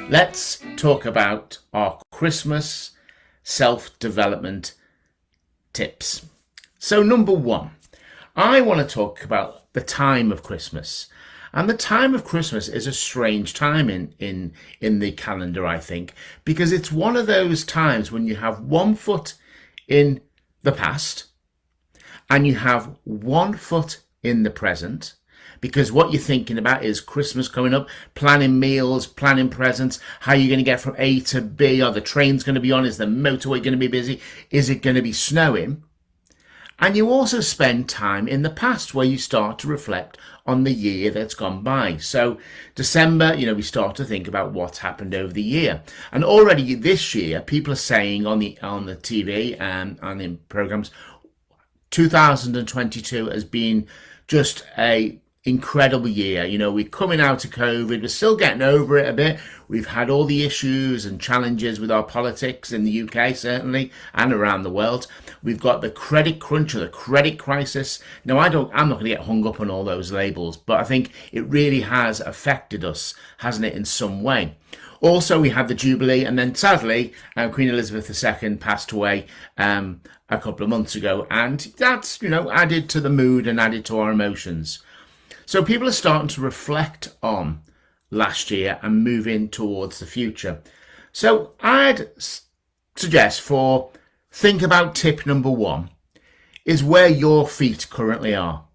Let's talk about our Christmas self-development tips. So number one, I want to talk about the time of Christmas. And the time of Christmas is a strange time in the calendar, I think, because it's one of those times when you have one foot in the past and you have one foot in the present, because what you're thinking about is Christmas coming up, planning meals, planning presents, how you're going to get from A to B, are the trains going to be on, is the motorway going to be busy, is it going to be snowing? And you also spend time in the past where you start to reflect on the year that's gone by. So December, we start to think about what's happened over the year. And already this year, people are saying on the TV and in programs, 2022 has been just a incredible year. We're coming out of COVID, we're still getting over it a bit. We've had all the issues and challenges with our politics in the UK, certainly, and around the world. We've got the credit crunch or the credit crisis. Now, I'm not going to get hung up on all those labels, but I think it really has affected us, hasn't it, in some way. Also, we had the Jubilee, and then sadly, Queen Elizabeth II passed away a couple of months ago, and that's, added to the mood and added to our emotions. So people are starting to reflect on last year and move in towards the future. So I'd suggest think about tip number one is where your feet currently are.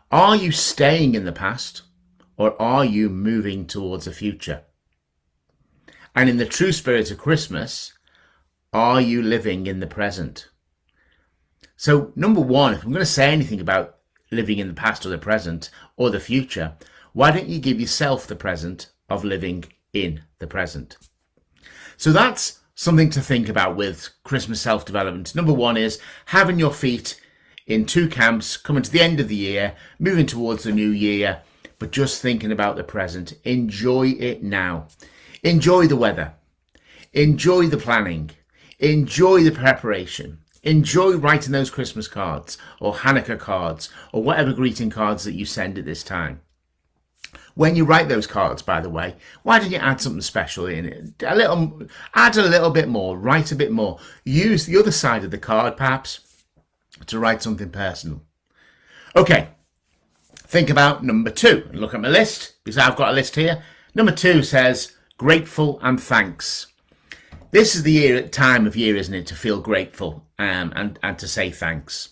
Are you staying in the past or are you moving towards the future? And in the true spirit of Christmas, are you living in the present? So number one, if I'm going to say anything about living in the past or the present or the future, why don't you give yourself the present of living in the present? So that's something to think about with Christmas self-development. Number one is having your feet in two camps, coming to the end of the year, moving towards the new year, but just thinking about the present. Enjoy it now. Enjoy the weather. Enjoy the planning. Enjoy the preparation. Enjoy writing those Christmas cards or Hanukkah cards or whatever greeting cards that you send at this time. When you write those cards, by the way, why don't you add something special in it? Add a little bit more, write a bit more. Use the other side of the card, perhaps, to write something personal. Okay, think about number two. Look at my list, because I've got a list here. Number two says, grateful and thanks. This is the time of year, isn't it, to feel grateful and to say thanks.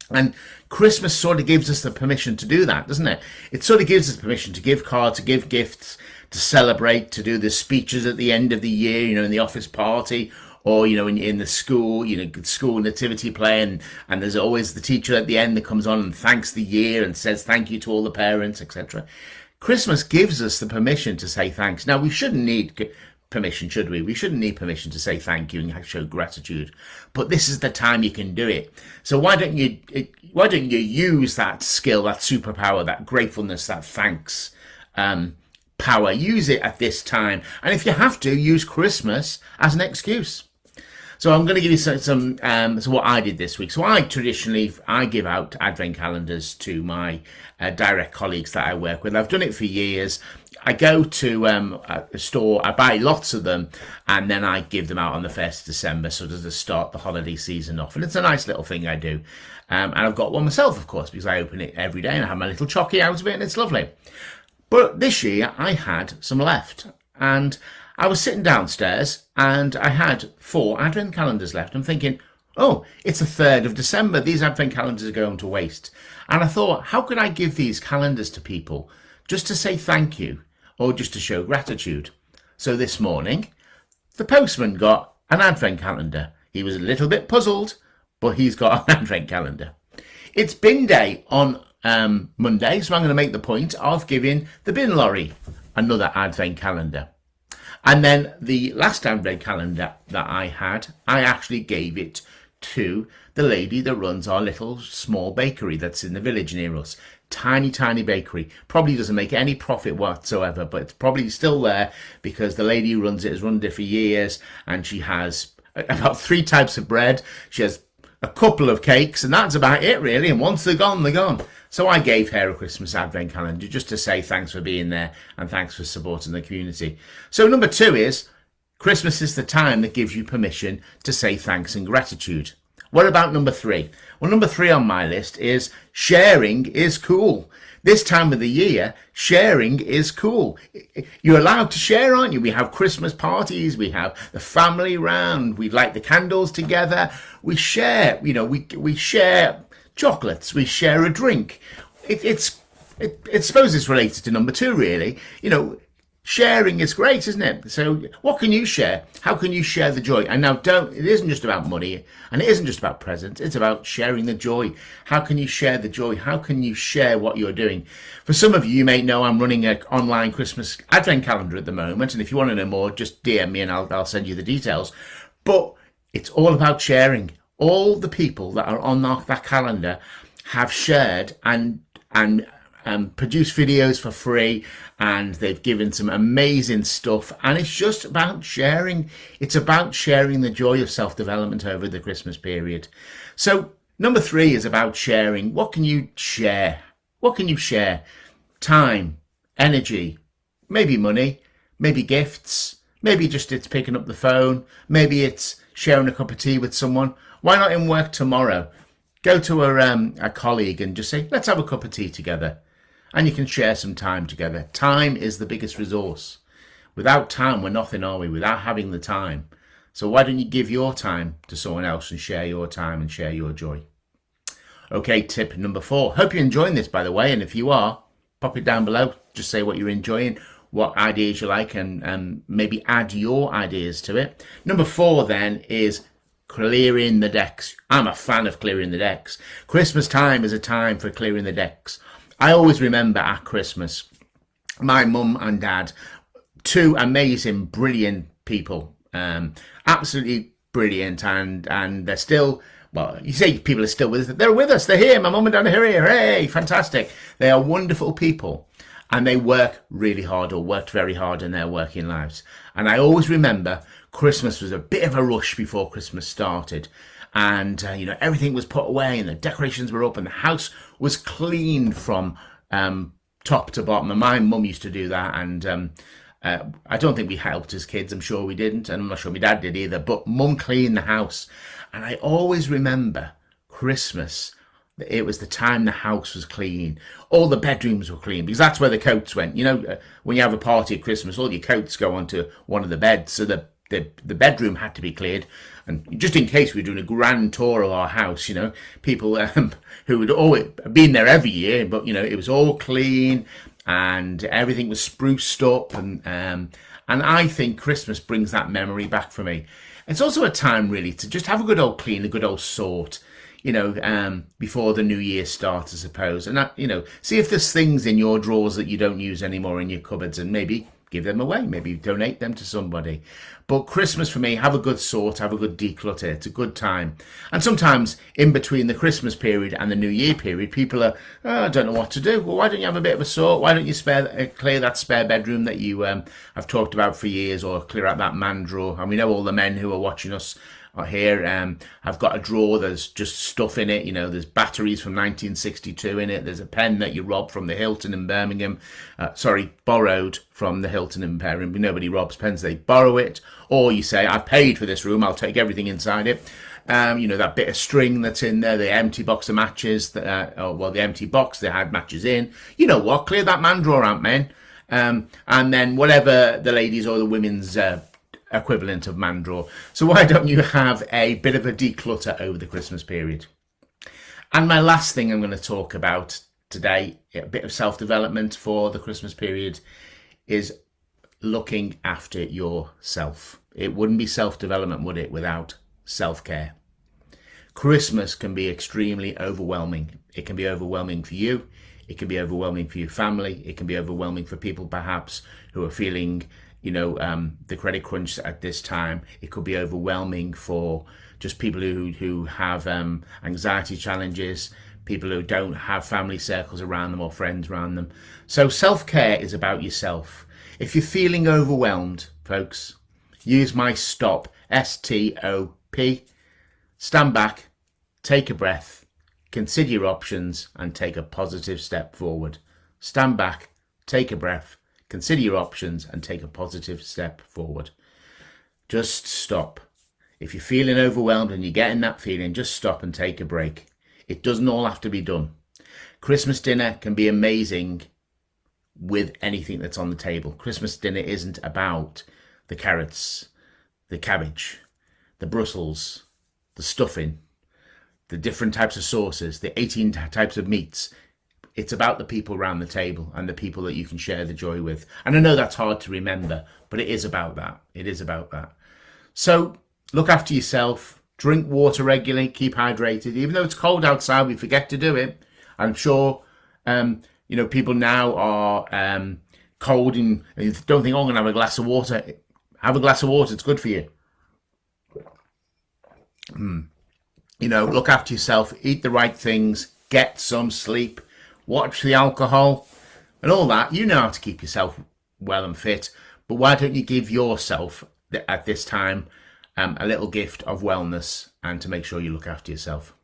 And Christmas sort of gives us the permission to do that, doesn't it? It sort of gives us permission to give cards, to give gifts, to celebrate, to do the speeches at the end of the year, in the office party, or, in the school, school nativity play, and there's always the teacher at the end that comes on and thanks the year and says thank you to all the parents, etc. Christmas gives us the permission to say thanks. Now, we shouldn't need permission, should we? We shouldn't need permission to say thank you and show gratitude, but this is the time you can do it. So why don't you use that skill, that superpower, that gratefulness, that thanks power? Use it at this time, and if you have to, use Christmas as an excuse. So I'm going to give you some what I did this week. So I give out advent calendars to my direct colleagues that I work with. I've done it for years. I go to a store, I buy lots of them, and then I give them out on the 1st of December, sort of to start the holiday season off. And it's a nice little thing I do. And I've got one myself, of course, because I open it every day and I have my little chocky out of it, and it's lovely. But this year I had some left, and I was sitting downstairs and I had 4 advent calendars left. I'm thinking, oh, it's the 3rd of December. These advent calendars are going to waste. And I thought, how could I give these calendars to people just to say thank you or just to show gratitude? So this morning, the postman got an advent calendar. He was a little bit puzzled, but he's got an advent calendar. It's bin day on Monday, so I'm going to make the point of giving the bin lorry another advent calendar. And then the last advent calendar that I had, I actually gave it to the lady that runs our little small bakery that's in the village near us. Tiny bakery. Probably doesn't make any profit whatsoever, but it's probably still there because the lady who runs it has run it for years, and she has about 3 types of bread. She has a couple of cakes, and that's about it really. And once they're gone, they're gone. So I gave her a Christmas advent calendar just to say thanks for being there and thanks for supporting the community. So number 2 is Christmas is the time that gives you permission to say thanks and gratitude. What about number 3? Well, number 3 on my list is sharing is cool. This time of the year, sharing is cool. You're allowed to share, aren't you? We have Christmas parties, we have the family round, we light the candles together, we share, we share chocolates, we share a drink. I suppose it's related to number 2, really. Sharing is great, isn't it? So what can you share? How can you share the joy? And now it isn't just about money and it isn't just about presents. It's about sharing the joy. How can you share the joy? How can you share what you're doing? For some of you, you may know I'm running an online Christmas advent calendar at the moment. And if you want to know more, just DM me and I'll send you the details. But it's all about sharing. All the people that are on that calendar have shared and produce videos for free, and they've given some amazing stuff, and it's just about sharing. It's about sharing the joy of self-development over the Christmas period. So number 3 is about sharing. What can you share? What can you share? Time, energy, maybe money, maybe gifts, maybe just it's picking up the phone, maybe it's sharing a cup of tea with someone. Why not in work tomorrow? Go to a colleague and just say, let's have a cup of tea together. And you can share some time together. Time is the biggest resource. Without time, we're nothing, are we? Without having the time. So why don't you give your time to someone else and share your time and share your joy? Okay, tip number 4. Hope you're enjoying this, by the way. And if you are, pop it down below. Just say what you're enjoying, what ideas you like, and maybe add your ideas to it. Number 4 then is clearing the decks. I'm a fan of clearing the decks. Christmas time is a time for clearing the decks. I always remember at Christmas, my mum and dad, 2 amazing, brilliant people, absolutely brilliant, and they're still, well, you say people are still with us, they're with us, they're here, my mum and dad are here, hey, fantastic. They are wonderful people, and they work really hard, or worked very hard in their working lives. And I always remember Christmas was a bit of a rush before Christmas started. And, everything was put away and the decorations were up and the house was clean from top to bottom. And my mum used to do that. And I don't think we helped as kids. I'm sure we didn't. And I'm not sure my dad did either. But mum cleaned the house. And I always remember Christmas. It was the time the house was clean. All the bedrooms were clean because that's where the coats went. When you have a party at Christmas, all your coats go onto one of the beds. So the bedroom had to be cleared. And just in case we're doing a grand tour of our house, people who had always been there every year, but it was all clean and everything was spruced up, and I think Christmas brings that memory back for me. It's also a time really to just have a good old clean, a good old sort, before the new year starts, I suppose, and see if there's things in your drawers that you don't use anymore in your cupboards, and maybe give them away, maybe donate them to somebody. But Christmas for me, have a good sort, have a good declutter. It's a good time. And sometimes in between the Christmas period and the New Year period, people are, I don't know what to do. Well, why don't you have a bit of a sort? Why don't you clear that spare bedroom that you have talked about for years, or clear out that man drawer? And we know all the men who are watching us here I've got a drawer, there's just stuff in it, there's batteries from 1962 in it, there's a pen that you robbed from the Hilton in Birmingham, borrowed from the Hilton in Birmingham. Nobody robs pens, they borrow it. Or you say, I've paid for this room, I'll take everything inside it. That bit of string that's in there, the empty box of matches, the empty box they had matches in. You know what, clear that man drawer out, men. And then whatever the ladies or the women's equivalent of man drawer. So why don't you have a bit of a declutter over the Christmas period? And my last thing I'm going to talk about today, a bit of self-development for the Christmas period, is looking after yourself. It wouldn't be self-development, would it, without self-care? Christmas can be extremely overwhelming. It can be overwhelming for you. It can be overwhelming for your family. It can be overwhelming for people perhaps who are feeling the credit crunch at this time. It could be overwhelming for just people who have anxiety challenges, people who don't have family circles around them or friends around them. So self-care is about yourself. If you're feeling overwhelmed, folks, use my STOP, STOP. Stand back, take a breath, consider your options and take a positive step forward. Stand back, take a breath, consider your options and take a positive step forward. Just stop. If you're feeling overwhelmed and you're getting that feeling, just stop and take a break. It doesn't all have to be done. Christmas dinner can be amazing with anything that's on the table. Christmas dinner isn't about the carrots, the cabbage, the Brussels, the stuffing, the different types of sauces, the 18 types of meats. It's about the people around the table and the people that you can share the joy with. And I know that's hard to remember, but it is about that. It is about that. So look after yourself, drink water regularly, keep hydrated. Even though it's cold outside, we forget to do it. I'm sure, people now are cold and don't think, oh, I'm going to have a glass of water. Have a glass of water. It's good for you. Look after yourself, eat the right things, get some sleep, watch the alcohol and all that. You know how to keep yourself well and fit, but why don't you give yourself at this time a little gift of wellness and to make sure you look after yourself.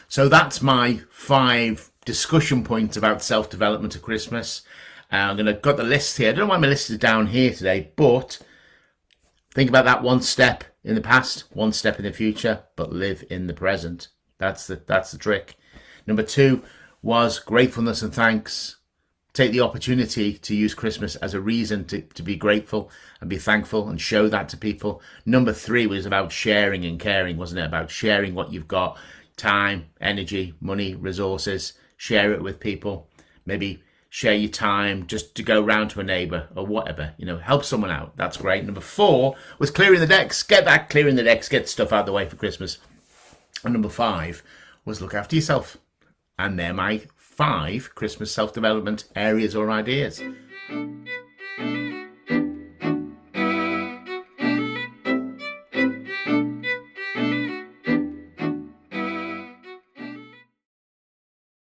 So that's my 5 discussion points about self-development at Christmas. I'm going to got the list here. I don't know why my list is down here today, but think about that: one step in the past, one step in the future, but live in the present. That's the trick. Number 2 was gratefulness and thanks. Take the opportunity to use Christmas as a reason to be grateful and be thankful and show that to people. Number 3 was about sharing and caring, wasn't it? About sharing what you've got, time, energy, money, resources. Share it with people. Maybe share your time just to go round to a neighbour or whatever. Help someone out. That's great. Number 4 was clearing the decks. Get that clearing the decks. Get stuff out of the way for Christmas. And number 5 was look after yourself. And they're my 5 Christmas self-development areas or ideas.